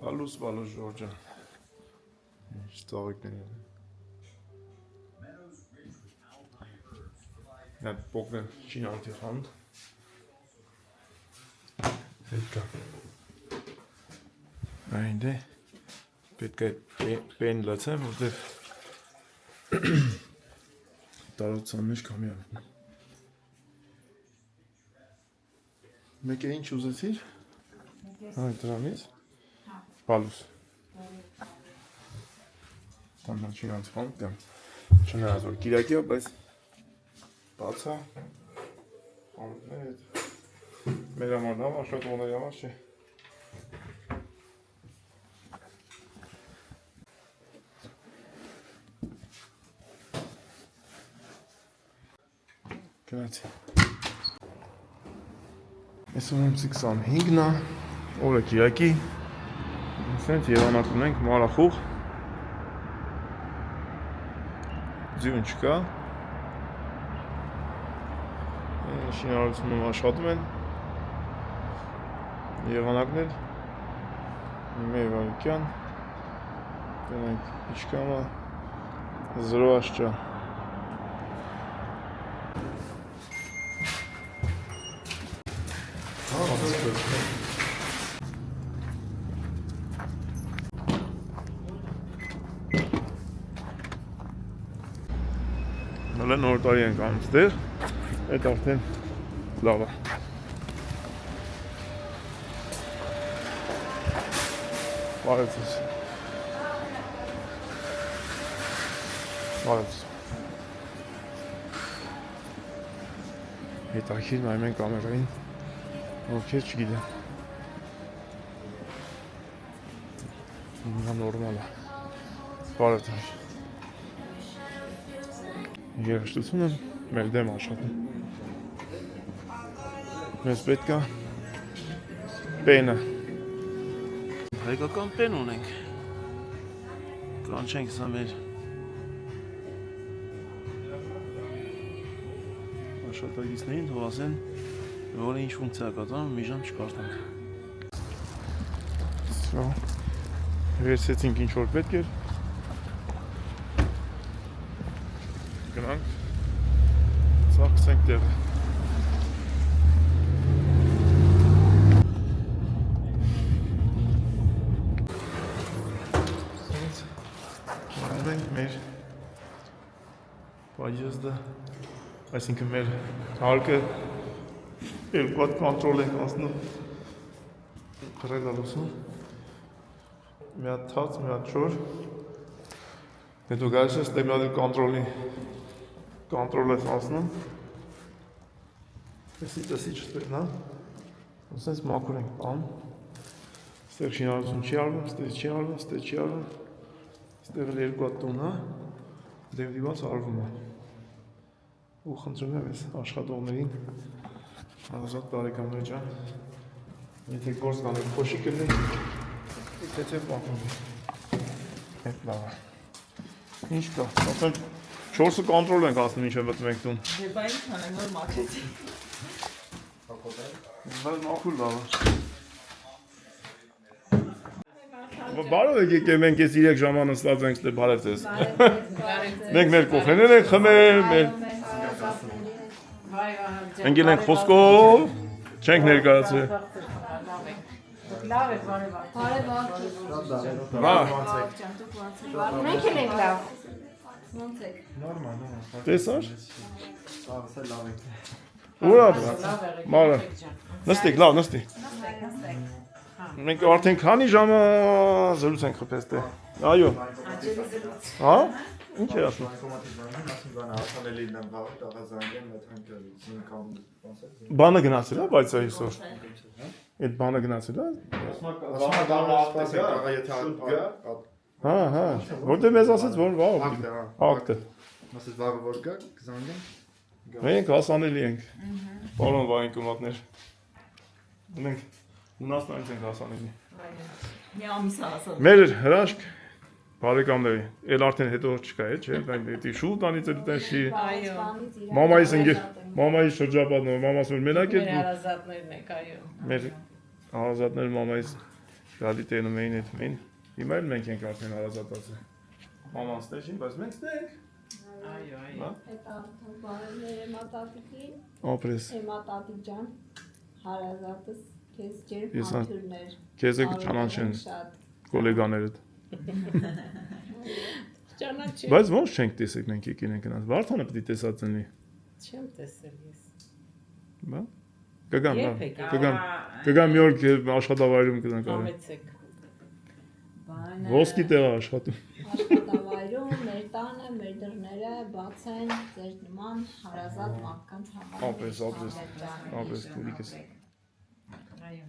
Balus Georgia. Historic. Net Bogne China uit de hand. Lekker. Einde. Պետք է պեն լացեմ, որտեղ տարածան մեջ կամի ան։ Մեկ է ինչ ուզեցիր։ Այն դրանից։ Բալուս։ Տանա չի անց ֆոնտ դեմ։ Չնայած որ կիրակի է, բայց բացա։ Ֆոնտներ։ Մեր համար լավ, աշխատողների համար չէ։ Grazie. Adesso non si sa higna, ora kiyaki. Senti, Եվանակում ենք մարախուղ։ Ձյուն չկա։ Շինարարությունում աշխատում են։ Եղանակն էլ մեր վարքյան։ Դրանք ինչքան է 0 աշճա։ Հələ նոր տարի ենք անում ստեղ, այդ արդեն լավ է։ Բարեցես։ Բարեցես։ Հետաքրքիր նայում են կամերային, ովքեր չգիտեմ։ Նա նորմալ է։ Բարեցես։ Երաշտությունը մեր դեմ աշխատում։ Մեզ պետք է պենը։ Հայկական պեն ունենք։ Կանչենք սա մեր աշխատակիցներին թող ասեն, որ ինչ ֆունկցիա կատարում, մի ժամ չկարդանք։ Սա վերցեցինք ինչ որ պետք էր։ Գնանք, ծաղկսենք տեղը։ Մարենք մեր պաջեզդը, այսինքն մեր հարկը երկու հատ կոնտրոլ ենք անցնում պրեգալուսում, մի հատ թաց, մի հատ չոր, հետո գալիս ես տեմյադել կոնտրոլ ես անցնում, տեսի չսպերն է, սենց մաքուր ենք պան, ստեղ շինարություն չի արվում, ստեղ չի արվում, ստեղ չի արվում, ստեղ էլ երկու հատ տուն է, դեմ դիված արվում է, ու խնդրում եմ ես աշխատողներին, ազատ բարեկամներ ջան, եթե գործ կանեք փոշի կլնի, եթե պանքում է, հետ լավ է, ինչ կա, ասենք 4-ը կոնտրոլ ենք ասնում ինչ է մտնում ենք տուն։ Բա ինչ անենք, նոր մաքրեցի։ Բայց մաքուր լավ է։ Բարով եք եկել, մենք ես 3 ժամը նստած ենք ստե բարև ձեզ։ Մենք մեր կոֆեներ ենք խմել, մեր ընկել ենք խոսքով, չենք ներկայացել։ Լավ է, բարև։ Բարև։ Մենք էլ ենք լավ։ Ոնց եք։ Նորմալ։ Տեսար։ Սա լավ է։ Ուրա։ Մարը։ Նստեք, լավ, նստի։ Նստեք։ Մենք արդեն քանի ժամը զրույց ենք խփել դե։ Այո։ Հա։ Ինչ է ասում։ Բանը գնացել է, բայց այսօր։ Այդ բանը գնացել է։ Հա, հա։ Որտե մեզ ասեց, որ վաղ ակտը։ Ասես վաղը որ գա, կզանգեն։ Մենք հասանելի ենք։ Պարոն վայնկոմատներ։ Մենք Հունաստանից ենք հասանելի։ Մի ամիս հասան։ Մեր հրաշք բարեկամների, էլ արդեն հետո չկա, չէ՞, դա շուտ անից էլ տենշի։ Այո։ Մամայիս ընկեր, մամայի շրջապատն, մամաս որ մենակ է։ Մեր հարազատներն եք, այո։ Մեր հարազատներ մամայիս Գալի տենում էին այդ մեն։ Հիմա էլ մենք ենք արդեն հարազատացել։ Մաման ստեջին, բայց մենք ստենք։ Այո, այո։ Հա։ Այդ բարերները մատատիկին, Ապրես։ մատատիկ ջան, հարազատս քեզ ջեր Ես համբուրներ։ Քեզ եք ճանաչեն Շատ։ գոլեգաներդ։ Ճանաչի։ Բայց ոնց չենք տեսեք մենք եկին ենք գնաց։ Վարդանը պետք է տեսած լինի։ Չեմ տեսել ես։ Բա։ Կգամ, լավ։ Երբ եք Կգամ մի օր աշխատավայրում կգանք արի։ Համեցեք։ Ոսկի տեղ աշխատում։ Աշխատավայրում մեր տանը, մեր դռները բաց են ձեր նման հարազատ մարդկանց համար։ Ապրես, քուրիկս։ Այո։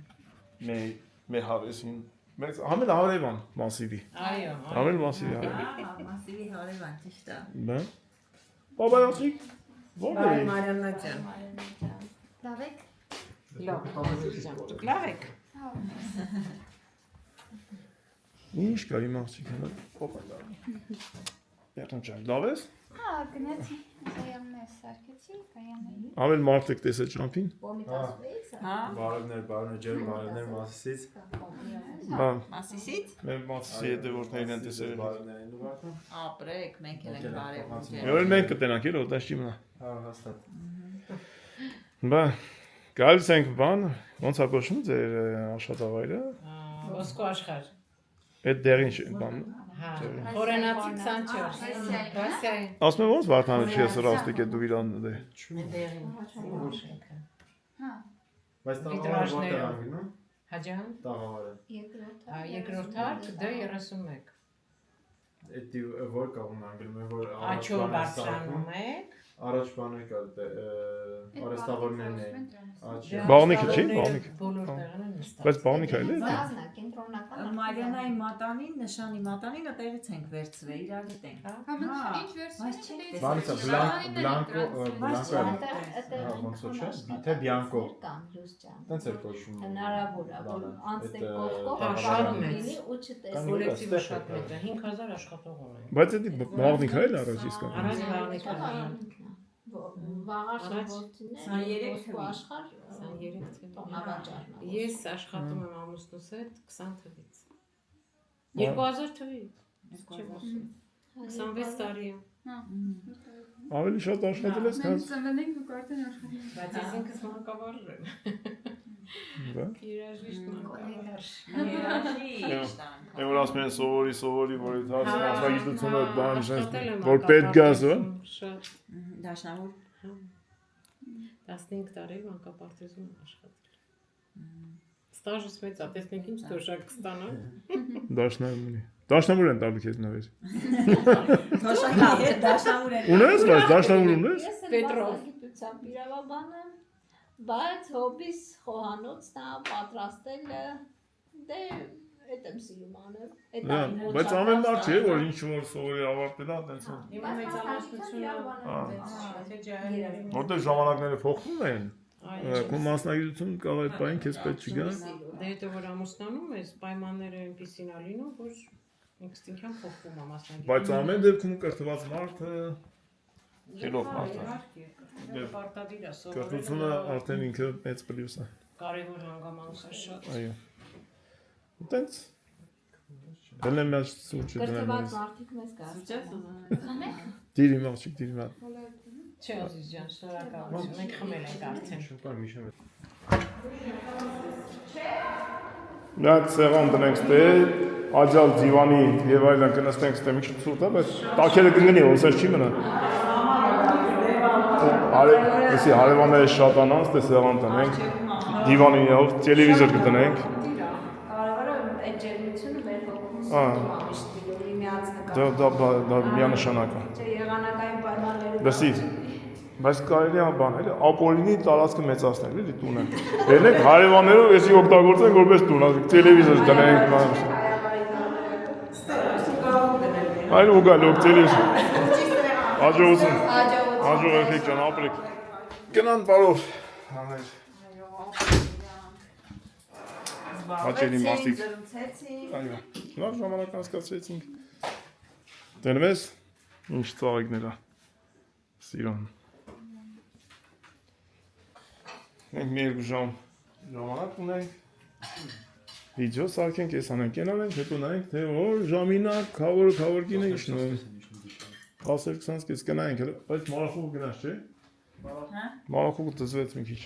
Մեր հավեսին։ Մենք համել հարևան մասիվի։ Այո։ Համել մասիվի հարևան։ Մասիվի հարևան ճիշտ է։ Բա։ Բաբայացիկ։ Ո՞ր Բայ է։ Մարիաննա ջան։ Լավ եք։ Լավ եք։ Ինչ կա իմ աղջիկը։ Օպա դա։ Երթան ջան, լավ ես։ Հա, գնացի, զայամներ սարքեցի, կայանեի։ Ավել մարդ եք տեսել ճամփին։ Կոմիտասվից։ Հա։ Բարևներ, ջեր, բարևներ Մասիսից։ Հա։ Մասիսից։ Մեր մասի հետևորդներն են տեսել։ Բարևներն ու բարդ։ Ապրեք, մենք էլ ենք բարևում։ Եվ մենք կտենանք երբ դաշ չի մնա։ Հա, հաստատ։ Բա գալիս ենք բան, ոնց է կոչվում ձեր աշխատավայրը։ Ոսկու աշխարհ։ Այդ դերին բան։ Հա։ Խորենացի 24։ Ռասիայի։ Ասում եմ ոնց Վարդանը չի սրաստիկ է դու իրան դե։ Դերին։ Հա, Բայց Վիտրաժները։ տաղավարը անգնում։ Հաջան։ Տաղավարը։ Երկրորդ հարկ D31։ Էդի որ կողմն անգնում է որ Աչո բարձրանում եք։ Առաջ բանը կա արեստավորներն են։ Բաղնիքը չի, բաղնիք։ Բոլոր տեղն են նստած։ Բայց բաղնիք այլ է։ Բազնա, կենտրոնական։ Մարիանայի մատանին, նշանի մատանինը տեղից ենք վերցրել, իրար հետ ենք։ հա, ինչ վերցրել եք։ Բանից է բլանկո ոնց է չէ, թե բիանկո։ Կամ լույս ջան։ Տենց է կոչվում։ Հնարավոր է, որ անցնեք կողքով, Հա, շատ մեծ։ ու չտեսնեք։ Կոլեկտիվը շատ մեծ է, 5000 աշխատող ունեն։ Բայց դա բաղնիք այլ առաջ իսկ։ Առաջ բաղնիքը Վաղաշ որդիներ, ոսկու աշխարհ, 23 թվականին։ տոնավաճառն է։ Ես աշխատում եմ ամուսնուս հետ 20 թվից։ 2000 թվից։ 26 տարի է։ Ավելի շատ աշխատել ես, քան ծնվել ենք ու կարդեն աշխարհի։ Բայց ես ինքս մանկավարժ եմ։ Բա։ Երաժիշտ մանկավարժ։ Եվ որ ասում են սովորի, որ այդ մասնագիտությունը բան Աշխատել եմ որ պետք գաս, հա։ Շատ։ Դաշնավոր 15 տարի մանկապարտեզում աշխատել։ Ստաժս մեծ է, տեսնենք ինչ դոշակ կստանա։ Դաշնամուր ունի։ Դաշնամուր են տալու քեզ նվեր։ Դաշնավոր են։ Ունես, բայց դաշնամուր ունես։ Ես էլ Պետրով։ մասնագիտությամբ իրավաբան եմ, բայց հոբիս խոհանոցն է պատրաստելը, դե այդ եմ սիրում անեմ։ Բայց ամեն մարդ չէ, որ ինչ որ սովորի ավարտել է, տենց է։ Հիմա մեծամասնությունը թե ջահելների Որտեղ ժամանակները փոխվում են, Այո։ քո մասնագիտություն կարող է պայն քեզ պետք չգա։ Դե հետո որ ամուսնանում ես, պայմանները այնպեսին ա լինում, որ ինստինկտիվ փոխվում է մասնագիտությունը։ Բայց ամեն դեպքում կրթված մարդը ելող մարդ է։ Պարտադիր է սովորել։ Կրթությունը արդեն ինքը մեծ պլյուս է։ Կարևոր հանգամանք է շատ։ Այո։ Տենց դնեմ մեծ սուրճ Կրթված դնեմ։ մարդիկ մեզ կասեն։ Դիրի մաղջիկ, դիրի մա։ Չէ, Ազիզ ջան, շնորհակալություն։ Մենք խմել ենք արդեն։ Շուկա միշտ Նա սեղան դնենք ստե, աջալ դիվանի եւ այլն կնստենք ստե մի քիչ ցուրտ է, բայց տակերը կգնի, ոնց չի մնա։ Այսի հարևանները շատանան, ստե սեղան տնենք, դիվանին տելևիզոր կտնենք։ Կարևորը այդ ջերմությունը մեր կողմից Ահա։ միշտ դուրի միած Դա միանշանակ է։ Չէ, եղանակային պայմաններում։ Լսի, բայց կարելի է բան, էլի ապօրինի տարածքը մեծացնել, էլի տունը։ Ելնենք հարևաններով էսի օգտագործենք որպես տուն, տելևիզոր տնենք, այլ ուգալոք տելևիզոր։ Աջողություն։ Աջող եղեք ջան, ապրեք։ Գնան բարով։ Հաճելի մարդիկ։ Այո։ Լավ ժամանակ անցկացրեցինք։ Դնում ես ինչ ծաղիկներ է։ Սիրուն։ Մենք մի երկու ժամ ժամանակ ունենք։ Վիդեո սարքենք, ես անենք, անենք, հետո նայենք, թե որ ժամինա քավոր կինը իշնում։ 10-20 կես կնայենք, բայց մարախուղը գնաց, չէ՞։ Մարախուղը դզվեց մի քիչ։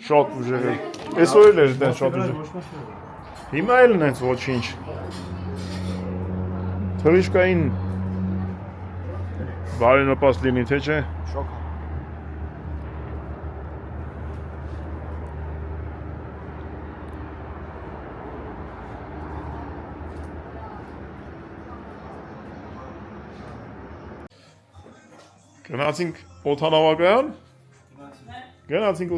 Շատ ուժեղ է։ Այսօր էլ էր դեն շատ ուժեղ։ Հիմա էլ նենց ոչինչ։ Թրիշկային բարենպաստ լինի, թե չէ։ Շոկ։ Գնացինք օդանավակայան։ Գնացինք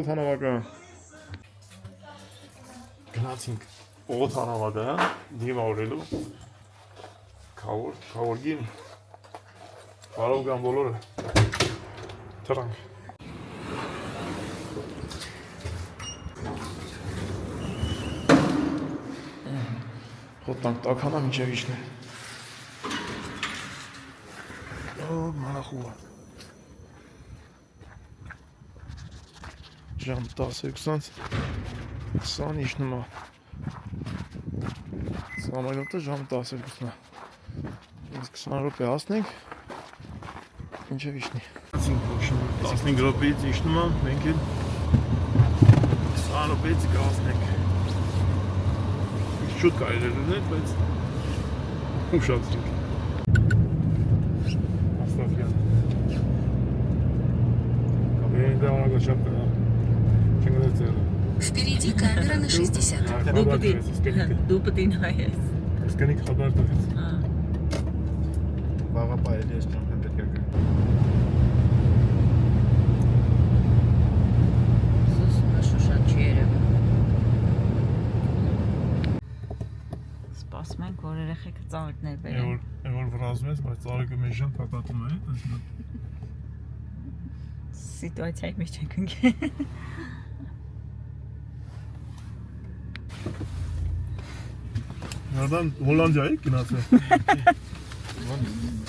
օդանավակայան, դիմավորելու։ Քավոր գին։ Բարով գան բոլորը։ Թրանք։ Հոտնանք տականա մինչև իշն է։ Մարախուղը։ Ժամ 10:20 իշնում է։ 20 մինուտը ժամ 10:20 է։ Իսկ 20 րոպե հասնենք մինչև իշնի։ 15 րոպեից իշնում է, մենք էլ 20 րոպեից կհասնենք։ Շուտ կարելի է լինել, բայց ուշացրինք։ Աստղյան։ Կամերային դա ոնագոչապ կնա։ Впереди камера на 60. Դուպտին հայես։ Ես կնիկ խաբար տվեց։ Վաղը պայելի ես ճամփեն պետք է գնի։ Սուսմը շուշան չի երևում։ Սպասում ենք, որ երեխեքը ծաղիկներ բերեն։ Որ վրազում ես, բայց ծաղիկը մեզ ժամ կակատում է, Սիտուացիայի մեջ ենք ընկել։ Նարդան Հոլանդիայի գնացել։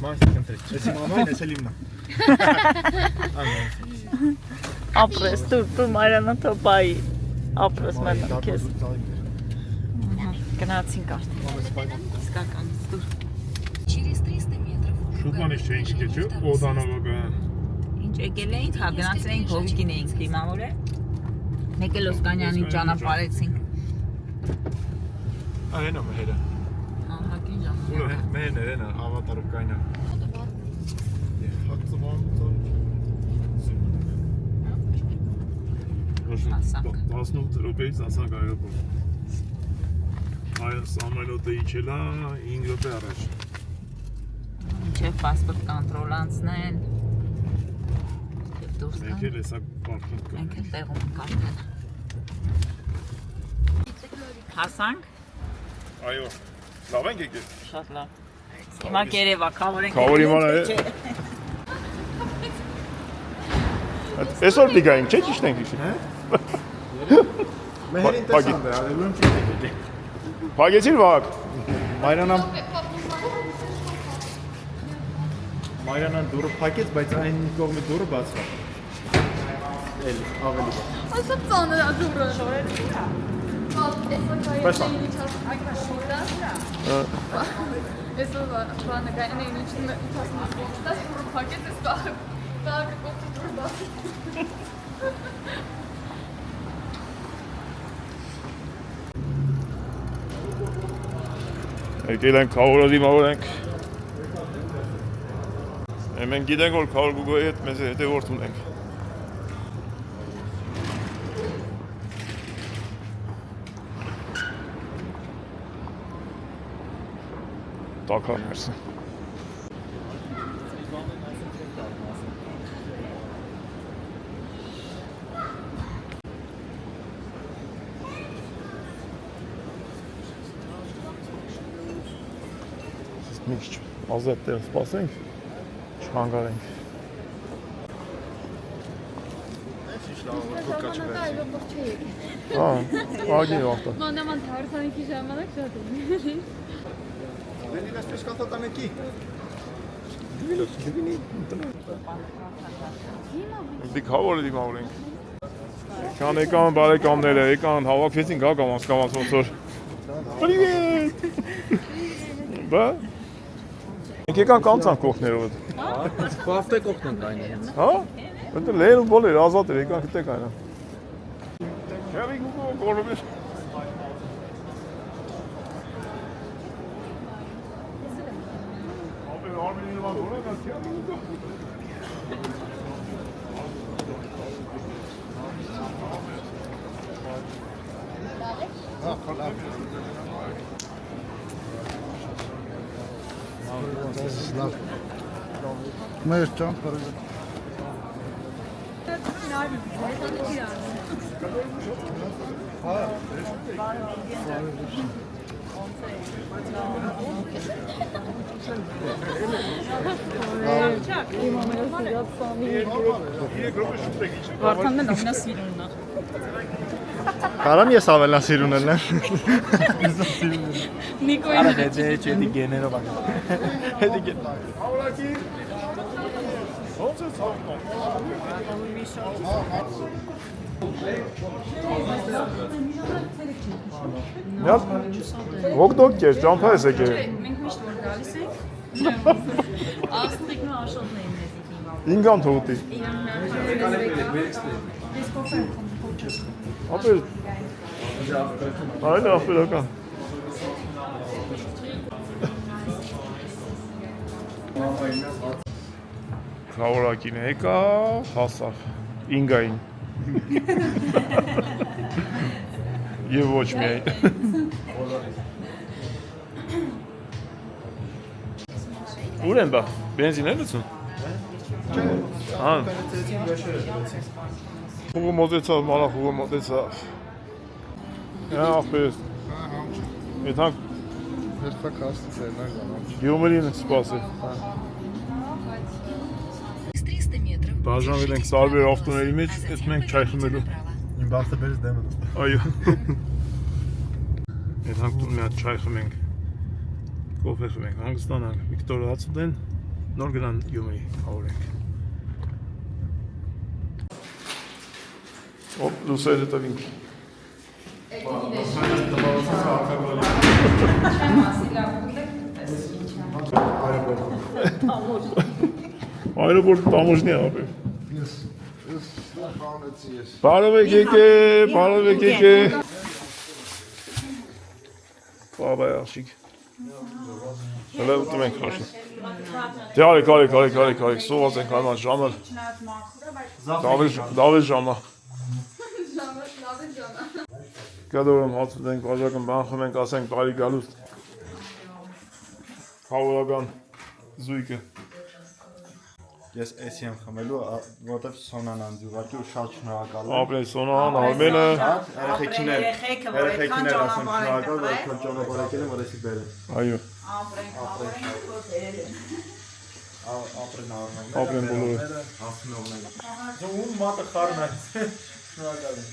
Մասը կընտրեք։ Ես իմ ամեն ես էլ իմնա։ Ապրես, դու Մարիանա տոպայի։ Ապրես մետան քեզ։ Գնացինք արդեն։ Իսկական, դու։ Через 300 метров. Շուտմանից չէինք եկել, օդանավակայան։ Ինչ եկել էինք, հա գնացել էինք հովիկին էինք դիմավորել։ Մեկ էլ Օսկանյանին ճանապարհեցինք։ Այն է մերը։ Ահագին ժամ։ Ուրը մերն է, ավատարով կայնա։ Հասանք։ 18 րոպեից հասանք այրոպորտ։ Այս ամենոտը իջելա 5 րոպե առաջ։ Մինչև պասպորտ կոնտրոլ անցնեն։ Եվ դուրս Մենք գան։ էլ հեսա պարքինգ Մենք կան։ էլ տեղում ենք արդեն։ Հասանք։ Այո, լավ ենք եկել։ Շատ լավ։ Հիմա կերևա, քավոր ենք։ Քավոր իմանա է։ Այսօր դիգային, չէ՞ ճիշտ ենք իշի։ Մերին տեսան դա, ալելուն չի եկել։ Փագեցիր վաղ։ Մարիանան դուրը փակեց, բայց այն կողմի դուրը բաց է։ Էլ ավելի բաց։ Ասա ծանր է դուրը։ Պեսա։ Այսօր բանը գային էին ինչին ընթացնած կողմից, դուրը փակեց, այս բաղը կողմից դուրը բաց։ Եկել ենք քավորը դիմավոր ենք։ Մենք գիտենք, որ քավոր Գուգոյի հետ մեզ հետևորդ ունենք։ Տակար մերսի։ Մի քիչ ազատ տեղ սպասենք, չհանգարենք։ Ագի վաղտը։ Մանաման հարսանիքի ժամանակ շատ է։ Դենի դες կաթոտանեկի։ Դի քավորը դիմավոր ենք։ Քան եկան բարեկամները, եկան հավաքվեցին գա կամաց ոնց որ։ Պրիվետ։ Բա։ Եկան կանցան կողներով։ Բավտե կողնենք այն։ Հա? Ընդ լեր ու բոլեր ազատ էր, եկան գտեք այն։ Քերի գորոբես։ Ապեր արմինի վան գորոն ասի։ Մեր ճամփարը Վարդանն ամենասիրունն է։ Կարամ ես ավելասիրուն ելնեմ։ Նիկոյի Արա դե չետի գեներով ակա։ Հետի գեն։ Ավլակի։ Ոնց է ցավկա։ Նյաս հոգդոկ կեր, ճամփա ես եկել։ Մենք միշտ որ գալիս ենք։ Աստղիկն ու աշոտն էին մեզ հիմա։ Ինգան թողտի։ Ապեր։ Այլ ապերական։ Խավորակին եկա, հասավ, ինգային։ Եվ ոչ միայն։ Ուր են բա, բենզին է լծում։ Հան։ Խուղը մոտեցավ, մանա խուղը մոտեցավ։ Ախպերս։ Եթանք Հերթա կաստից էր նա գանամ։ Գյումրին սպասի։ 300 метров. Բաժանվել ենք տարբեր ավտոների մեջ, ես մենք չայ խմելու։ Իմ բախտը բերես դեմը։ Այո։ Եթանք տուն մի հատ չայ խմենք։ Կոֆե խմենք, հանգստանանք, Վիկտորը հացուտեն, նոր գնան Գյումրի խավորենք։ Ոպ, լուսերը տվինք։ Այրոպորտ տամոժնի ապեր։ Ես խանեցի ես։ Բարով եք եկե։ Բաբայ աղջիկ։ Հələ ուտում ենք խաշն։ Դե արեք, սոված ենք այնան ժամը։ Դավել ժամը։ Կադորում հացուտ ենք, բաժակն բան խմենք, ասենք բարի գալուստ։ Խավորական զույգը։ Ես էսի եմ խմելու, որտեվ Սոնան անձուղարկի ու շատ շնորհակալ եմ։ Ապրեն Սոնան, Արմենը։ Երեխեքին էլ ասեմ շնորհակալ, որ քան ճանապարհ եկել եմ, որ էսի բերեմ։ Այո, ապրեն բոլորը։ Հասնողները։ Ում մատը խառն է։ Շնորհակալ եմ։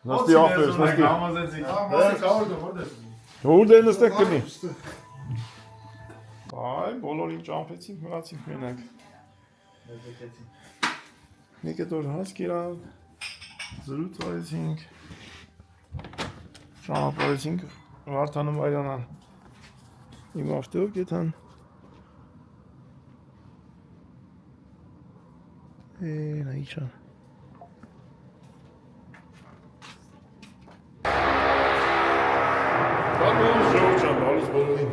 Նստի ապրես, նստի։ Համազեցի։ Որտե՞ղ։ Ուր դե նստեք կնի։ Այ, բոլորին ճամփեցինք, մնացինք մենակ։ Մի կետոր հաս կերավ, զրույց արեցինք, ճանապարհեցինք Վարդանը Մարյանան, իմ ավտոյով գետան։ Նա իչան։ Ժողջան, հալուս բոլորին։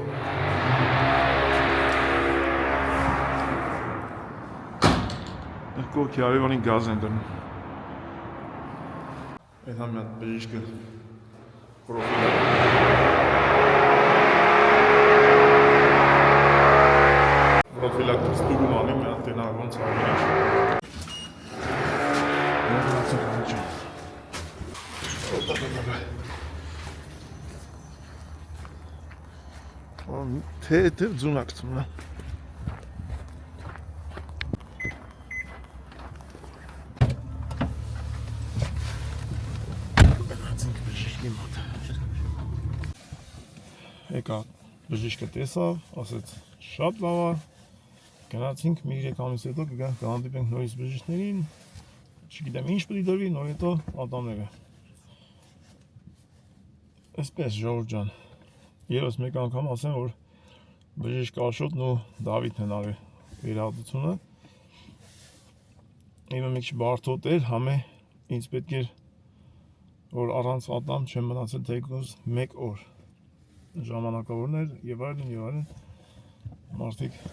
Կոքի արևանին գազ են դնում։ Այդ համ միատ բժիշկը պրոֆիլ է։ Պրոֆիլակտիկ ստուգում անի միատ տենա ոնց արվին է։ Ներվացը խանջան։ Թե ձունակցում է։ Գնացինք բժիշկի մոտ։ Եկա բժիշկը տեսավ, ասեց շատ լավ է, Գնացինք մի 3 ամիս հետո կգանք կհանդիպենք նորից բժիշկներին, չգիտեմ ինչ պետք է դրվի, նոր հետո ատամները։ Այսպես Ժորժ ջան, երես մեկ անգամ ասեմ, որ բժիշկ Աշոտն ու Դավիթն են արել վերահատությունը։ Իմը մի քիչ բարդ էր, համե ինձ պետք էր որ առանց ատամ չեմ մնացել թեկուզ 1 օր ժամանակավորներ եւ այլն մարդիկ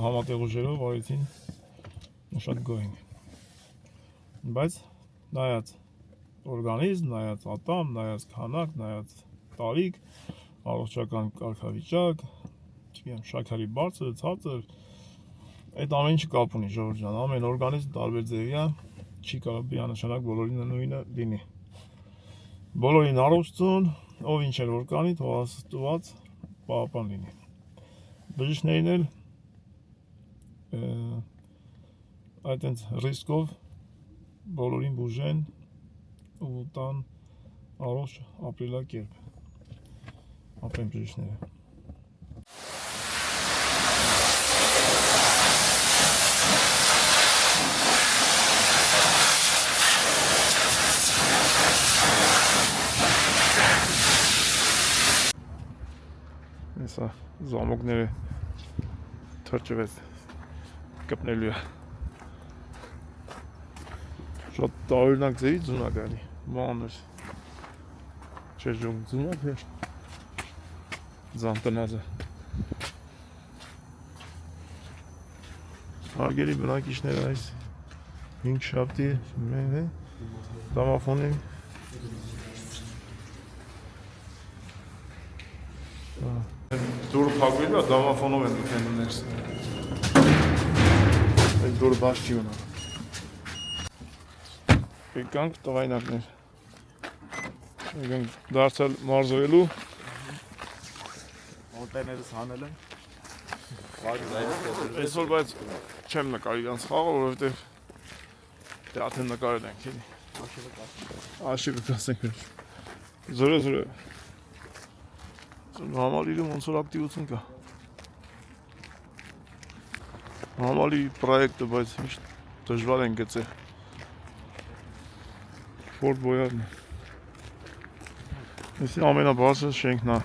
համատեղ ուժերով արեցին շատ գոհ բայց նայած օրգանիզմ, նայած ատամ, նայած քանակ, նայած տարիք, առողջական կարգավիճակ, չգիտեմ, շաքարի բարձր, ցածր, այդ ամեն ինչը կապ ունի Ժորժ ջան, ամեն օրգանիզմ տարբեր ձևի է, չի կարող միանշանակ բոլորին նույնը լինի։ Բոլորին առողջություն, ով ինչ որ կանի, թող Աստված պահապան լինի։ Բժիշկներին էլ այդենց ռիսկով բոլորին բուժեն ու տան առողջ ապրելակերպ։ Ապրեն բժիշկները։ Հեսա զամոկները թրջվեց կպնելու է շատ տարօրինակ ձևի ձուն է գալի մանր չէ ժում ձուն է թե զանտնազը հարգելի բնակիչներ այս 5 շաբթի մեն է դամաֆոնի Դուրը փակվել է, դամաֆոնով են դուքենում ներս։ Այդ դուրը բաց չի ունա։ Եկանք տղայնակներ։ Եկանք դարձալ մարզվելու։ Մոտեներս հանել եմ։ Այսօր բայց չեմ նկարի իրանց խաղը, որովհետև դե արդեն նկարել ենք, էլի։ Աշիվը կասենք։ 0-0 Համալիրում ոնց որ ակտիվություն կա։ Համալիրի պրոյեկտը, բայց միշտ դժվար են գծել։ Ֆորտ Բոյարն է։ Այսի ամենաբարձր շենքն է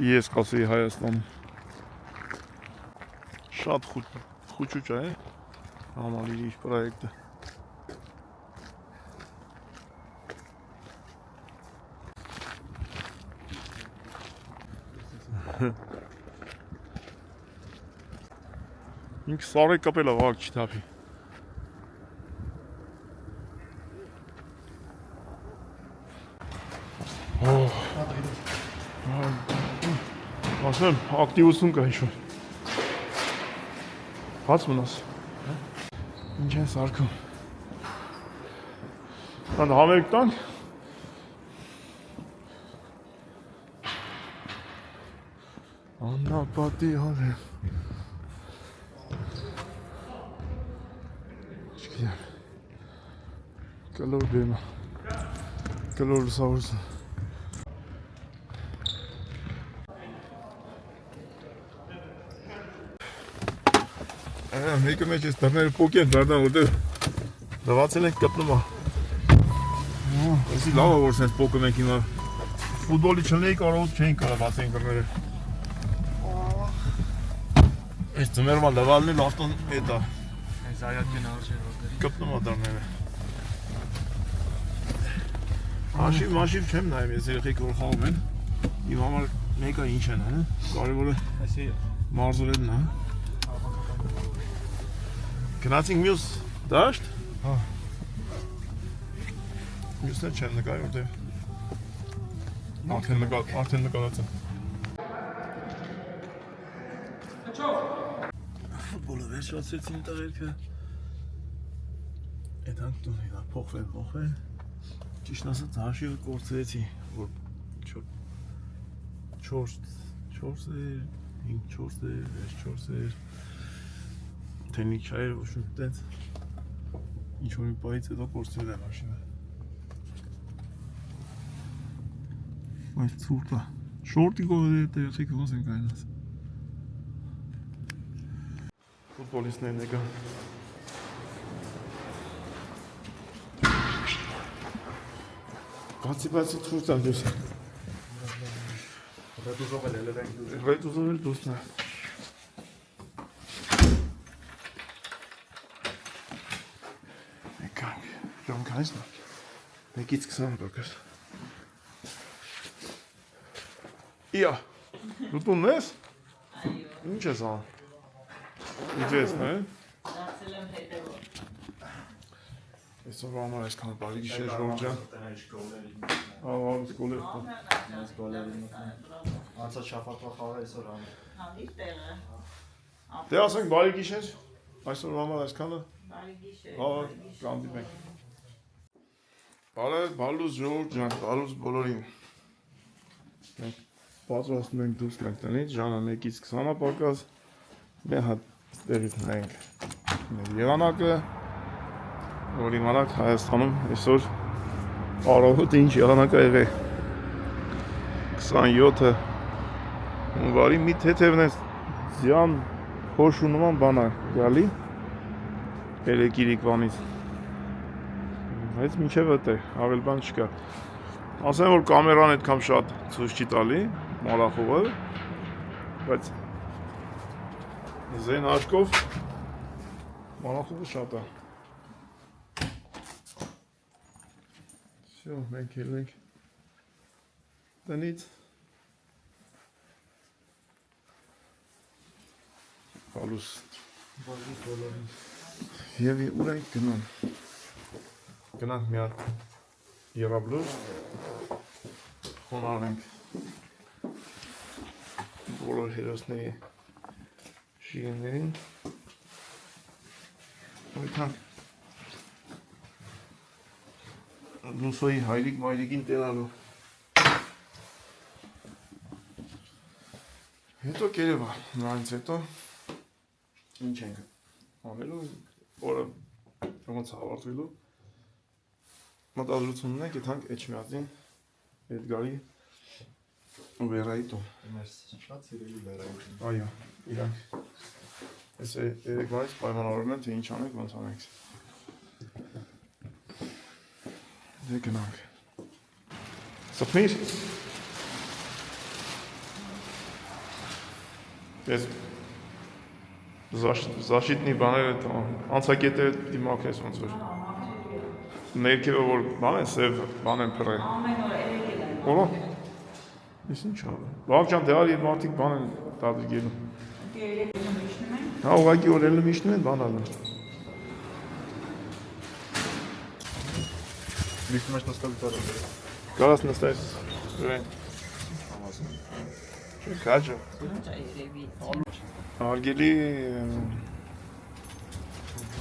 ես կասեի Հայաստանում։ Շատ խուճուճ է Համալիրի պրոյեկտը։ Ինք սարը կապել է վաղ չի թափի։ Ասեմ, ակտիվություն կա ինչ-որ։ Հաց մնաս։ Ինչ են սարքում։ Հան համերք տանք։ Աննապատի հարև։ Չգիտեմ, կլոր բեմը, կլոր լուսավորություն։ Մեկը մեջ ես դռները պոկ են դարդան, որտեղ դվացել ենք կպնում է։ Այսի լավ է, որ սենց պոկում ենք հիմա։ Ֆուտբոլի չլնեի կարող չէին կարող բացեին դռները։ Այս ձմերվա լվալն էլ ավտոն հետ է։ Այս այատքեն արժեր որտեղ։ Կպնում է դռները։ Մաշիվ չեմ նայում, ես երեխեք որ խաղում են։ Իմ համար մեկը ինչ են, հա։ Կարևորը Այսի մարզվելն է։ Գնացինք մյուս դաշտ։ Հա։ Մյուսներ չեմ նկարի, որտեղ արդեն նկարած եմ։ Ֆուտբոլը վերջացրեցին տղերքը։ Եթանք տուն հիվա փոխվել։ Ճիշտ ասած հաշիվը կործրեցի, որ 4 էր, 5-4 էր, 6-4 էր։ Թենիկ չայր, ոչ մի տենց ինչ-որ մի պահից հետո կործրել է մաշինը։ Բայց ցուրտ է։ Շորտի կողերը տեղեցիք ոնց են կայնած։ Ֆուտբոլիստներն եկան։ Բացի ցույց տալիս։ Ռետուզով էլ ենք դու։ Ռետուզով էլ դուսն է։ Եկանք, ժամ կանից նա։ Մեկից 20 բակս։ Իա, դու տունն ես։ Ինչ ես անում։ Ինչ ես, նայ։ Դարձել եմ հետևոր։ Այսօր համար այսքան բարի գիշեր Ժորժան։ Գոլեր։ Ես գոլերին անցած շաբաթվա խաղը այսօր անում։ Հանդիպ տեղը։ Դե ասենք բարի գիշեր։ Այսօր համար այսքանը։ Բարի գիշեր։ Հա, կհանդիպենք։ Բալուս Ժորժան, բալուս բոլորին։ Մենք պատրաստում ենք դուրս գանք տնից, ժամը 1-ից 20-ը պակաս։ Մի հատ ստերից նայենք մեր եղանակը, որ իմանանք Հայաստանում այսօր առավոտը ինչ եղանակ ա եղել։ 27-ը հունվարի մի թեթևն է ձյան հոշու նման բան ա գալի Երեկիրիկվանից։ Բայց մինչև էդ է, ավել բան չկա։ Ասեմ, որ կամերան այդքան շատ ցույց չի տալի, մալախովը, բայց զեն աշկով մալախովը շատ է։ Всё, մենք ելնենք տնից։ Բալուս բոլորին։ Եվ ուր ենք գնում։ Գնանք մի հատ Եղաբլուր խոնարհենք բոլոր հերոսների շիրիմներին այդքան Լուսոյի հայրիկ մայրիկին տենալու հետո կերևա նրանից հետո ինչ ենք անելու օրը ոնց ավարտվելու մտադրությունն է գտանք Էջմիածին Էդգարի ու Վերայի տուն։ Մեր շատ սիրելի վերայություն։ Այո, իրանք այս երեկվայից պայմանավորում են, թե ինչ անենք, ոնց անենք։ Դե գնանք։ Սփնիր։ Ես զաշիտնի բաները անցակետերը պիտի մաքրես ոնց որ։ Ներքևը որ բան է, սև բան են փռել։ Ամեն օր երեկել եմ։ Որո՞։ Ես ինչ ալու։ Բաղջան դեալ եւ մարդիկ բան են դադրգելու։ Երեկել միշնում են։ Հա, ուղղակի օրելը միշնում են բան ալու։ Միշտ մեջ նստել դառը։ Կարաս նստես։ Վրեն։ Չէ, քաջը։ Ինչ է երևի։ Արգելի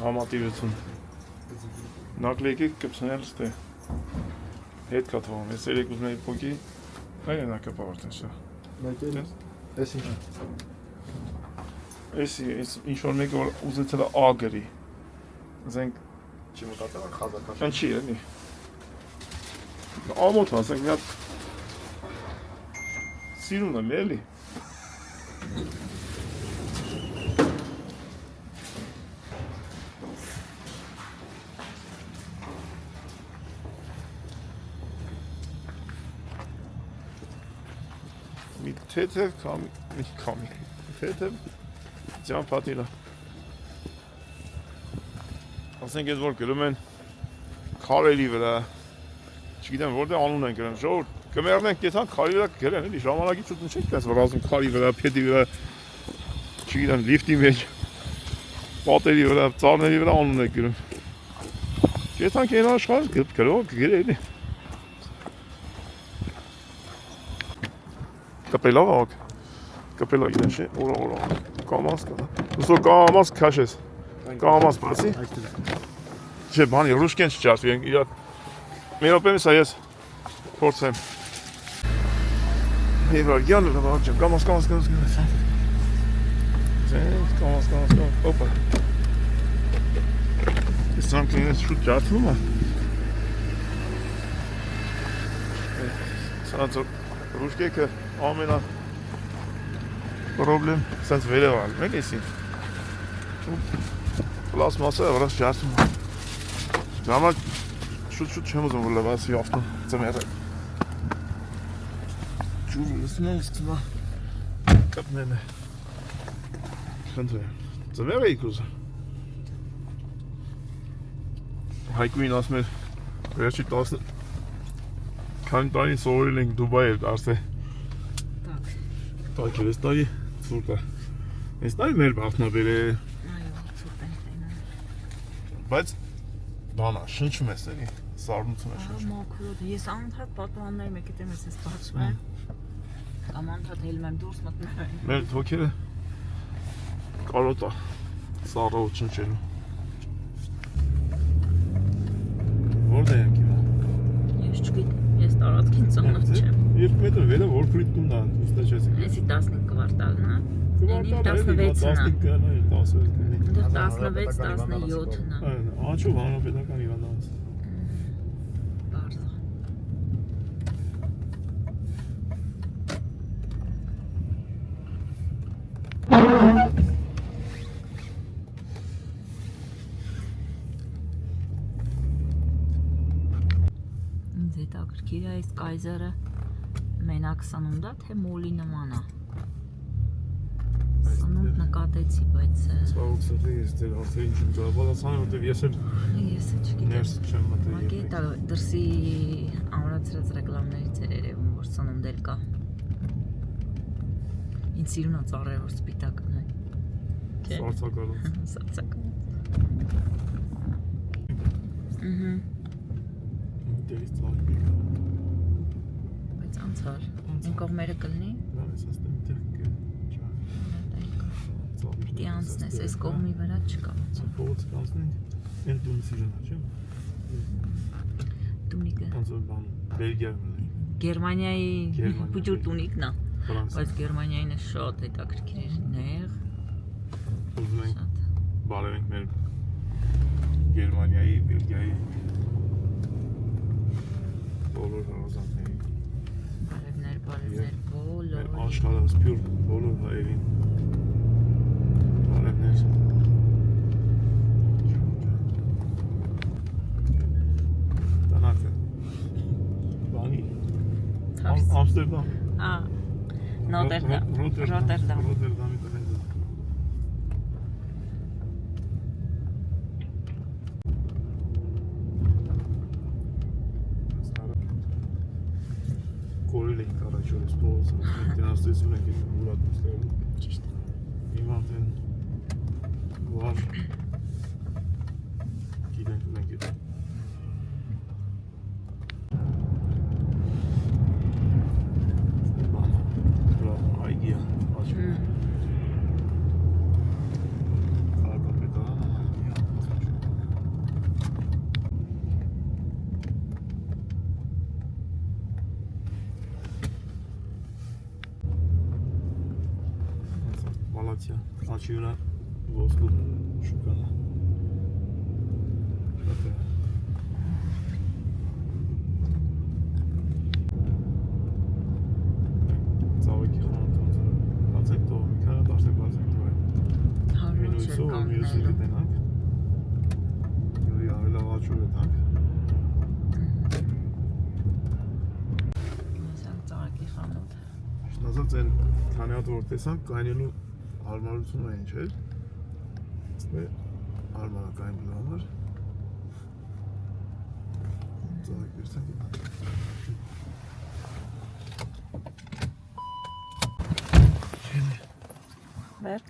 համատիրություն։ Նակլեկի կպցնել ստե։ Հետ կա թվում, ես երեք ուզում էի փոքի, այլ են ակա պավարտեն շա։ Մեկել ես ինչ։ Ես ինչ-որ մեկը որ ուզեցել է A գրի, զենք Չի մտածել խազական։ Ան չի էլի։ Ամոթ ասենք մի հատ սիրուն է էլի։ Մի թեթև կամի, թեթև ձյան պատիլը։ Ասենք ես որ գրում են քարերի վրա, չգիտեմ որտեղ անուն են գրում, ժողովուրդ կմեռնենք կեցան քարի վրա գրեն, էլի ժամանակի շուտ չենք տես որ ասում քարի վրա, փետի վրա, չգիտեմ լիֆտի մեջ, պատերի վրա, ծառների վրա անուն են գրում։ Կեցանք այն աշխարհ գրող գրել էլի։ Կապելավ աղակ, կապելա իրեն չէ, օրա, կամաս կա, ուսո կամաս կաշես, կամաս բացի, չէ բանի ռուշկեն չճարդվի, իրար, մեր օպեմ իսա ես փորձեմ, եվար գյանը լավ աղակ չեմ, կամաս, օպա, ես ծանքին ես շուտ ճարդվում է, սանած ռուշկեքը ամենա պրոբլեմ սենց վերևալ, մեկ էսին։ ջարդում։ Պլաստմասը վրաս ջարդում։ Ժամա շուտ չեմ ուզում որ լվացի ավտո ծմերը։ Ջուրը լսում եմ սկսում է կապնել է։ Խնդրեմ։ Ծմերը եք ուզում։ Հայկույն ասում էր վերջի 10 քանի տարի սովորել ենք Դուբայել արսե։ Так, ես տարի ցուրտ է։ Այս տարի մեր բախտնաբեր է։ Այո, ցուրտ է տենա։ Բայց բանա, շնչում ես էլի, սառնություն է շնչում։ Մաքրոտ, ես անընդհատ պատուհանները մեկի դեմ ես բացում եմ։ Կամ անընդհատ հելում եմ դուրս մտնում եմ։ Մեր թոքերը կարոտ է, սառը ու շնչելու։ Որտե ենք հիմա։ Ես չգիտեմ, ես տարածքին ծանոթ չեմ։ 2 մետր վերը որ քրիտուն դա, ուստա չես։ Էսի 15 կվարտալն է։ Կվարտալ 16-ն է, 16-ն է, 16-17-ն է։ Աչով հանրապետական հիվանդանոց։ Բարձ։ Ինձ հետաքրքիր է այս կայզերը մենակ սնունդ է, թե մոլի նման է։ Սնունդ նկատեցի, բայց Ցավոք սրտի ես դեր արդեն չեմ կարող պատասխանել, որտեվ ես էլ ես չգիտեմ։ ներս չեմ մտել։ Ուղղակի դա դրսի ամրացրած ռեկլամներից էր երևում, որ սնունդ էլ կա։ Ինձ սիրուն է ծառերը, որ սպիտակ են։ Սարսակալոց։ Սարսակ։ Դերից ծաղիկ եկա։ Բայց անցար։ Այն կողմերը կլինի։ Լավ ես աստեմ դեր կը։ Պիտի անցնես, այս կողմի վրա չկա։ Փողոց կանցնենք, այն տուն սիրունա, չէ՞։ Տունիկը։ Ոնց որ բան, Բելգիայում է։ Գերմանիայի փուջուր տունիկն է, Ֆրանսիա։ բայց Գերմանիային է շատ հետաքրքիր էր, նեղ։ Ուզում ենք Շատ։ բարևենք մեր Գերմանիայի, Բելգիայի բոլոր հարազատների, Բարևներ, մեր բոլոր։ աշխարհը սփյուռ բոլոր հայերին։ Բարևներ։ Տանակը։ Բանի։ Ամստերդամ։ Ա Նոտերդամ։ Ռոտերդամ։ Ռոտերդամի տեղ։ Կորել ենք առաջ օրս փողոցը, ինտենաստեցում ենք այդ ուրատուստերում։ Ճիշտ է։ Հիմա արդեն վար գիտենք ունենք այդ։ Բան, այգի է, աչում է։ Քաղաքապետարանը այգի է, աչում։ Մալացիա, աչի վրա ոսկու շուկան է։ Շատ է։ Ծավեկի խանութ բացեք տող, մի քանի դարսեք բացեք տող է։ Հարուց էր Մենույսով մյուսը կանգնելու։ գտնենք։ Յուրի արելավ աչուր ետնանք։ Մասակ ծաղակի խանութ։ Շնազած են քանի հատ որ տեսանք, կայնելու հարմարությունը ինչ էր։ Ստե հարմարակային բլու համար։ Ծաղիկ վերցանք։ Վերջ։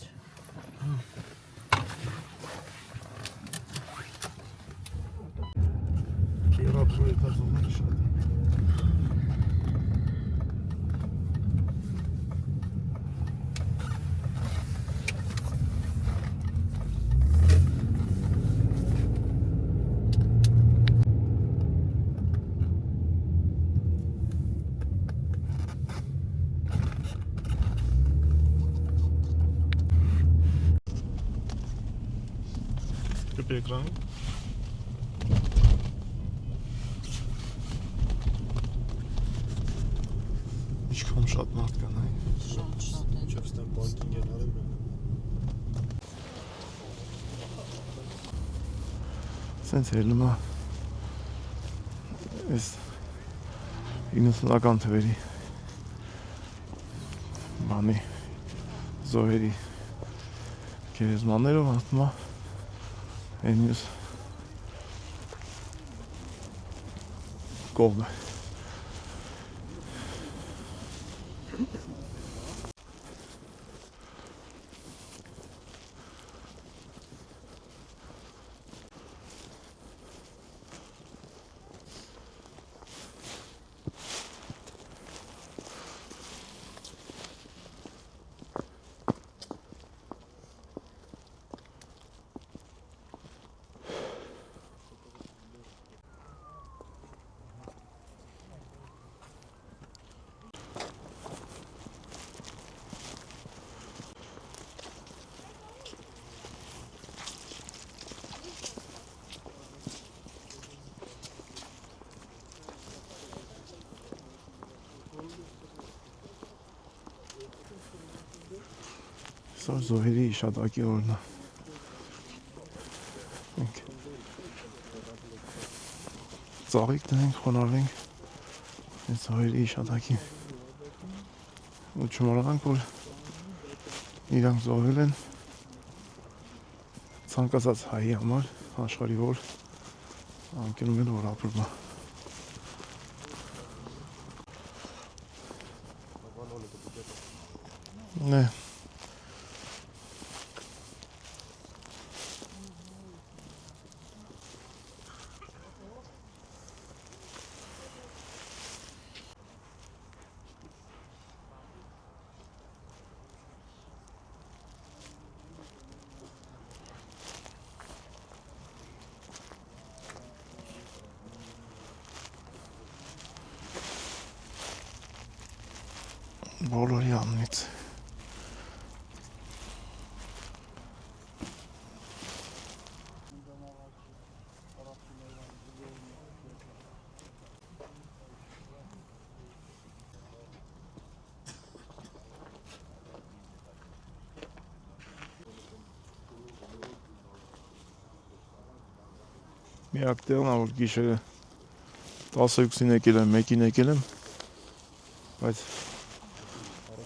Կերապ երթածողները շատ են։ Կպի էկրանը։ Ինչքան շատ մարդ կան այ։ Շատ են։ Չստեմ պարկինգ են արել։ Սենց հելնում է այս 90-ական թվերի բանի զոհերի գերեզմաններով ասում է այն մյուս կողմը Սա զոհերի իշադակի օրն է մենք ծաղիկ տնենք, խոնարհվենք այս զոհերի իշադակին ու չմոռանանք, որ իրանք զոհվել են ցանկացած հայի համար աշխարհի որ անկյունում են որ ապրում է Ναι. Բոլորի անունից միակ տեղն է, որ գիշերը 10-ին եկել եմ, 1-ին եկել եմ,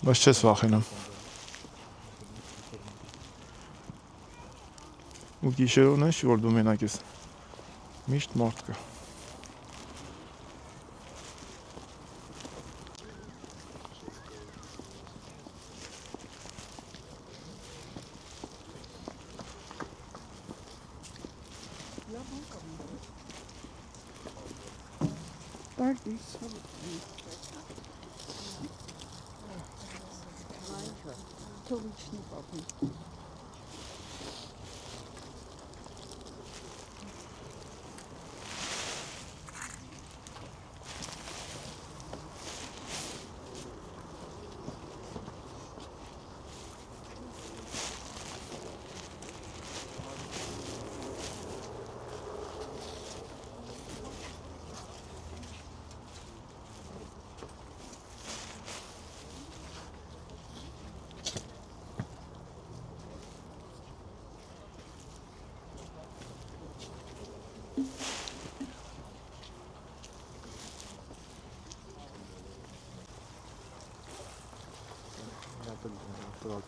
բայց չես վախենում։ Ու գիշերով նշ, որ դու մենակ ես, միշտ մարդ կա։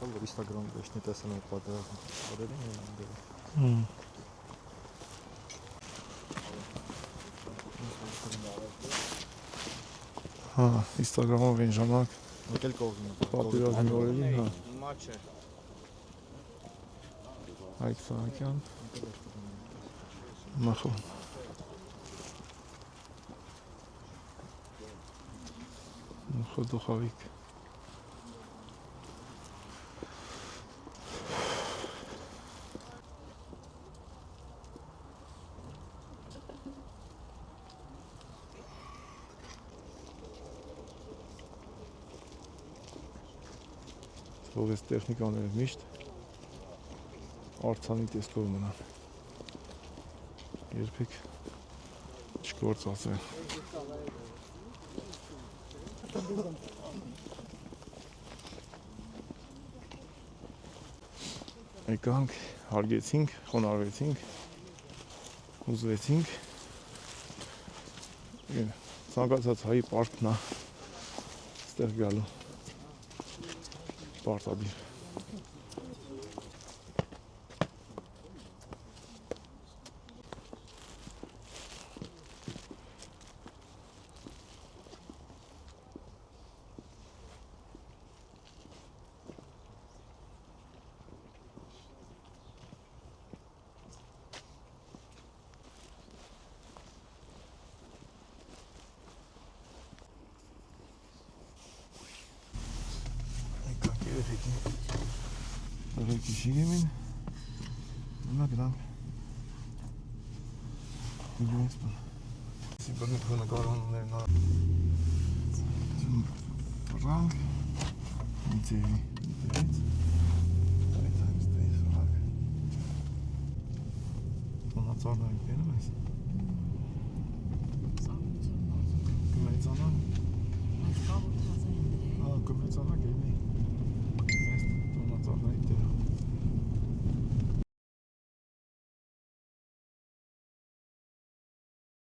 Որ Instagram վերջնի տեսանող պատերազմ Հա, Instagram-ով այն ժամանակ եկել կողմին պատերազմի օրերին, հա։ Հայկ Սահակյան Մախոն Մախո Դուխավիկ Թող այս տեխնիկաները միշտ արձանի տեսքով մնան, երբեք չգործածեն։ Եկանք, հարգեցինք, խոնարհվեցինք, ուզվեցինք ցանկացած հայի պարտքն է ստեղ գալու պարտադիր Reki Shigemin. Una gran. Интересно. Сегодня мы на гору, наверное, Frank. Интересно. On a zorla yüklenemez.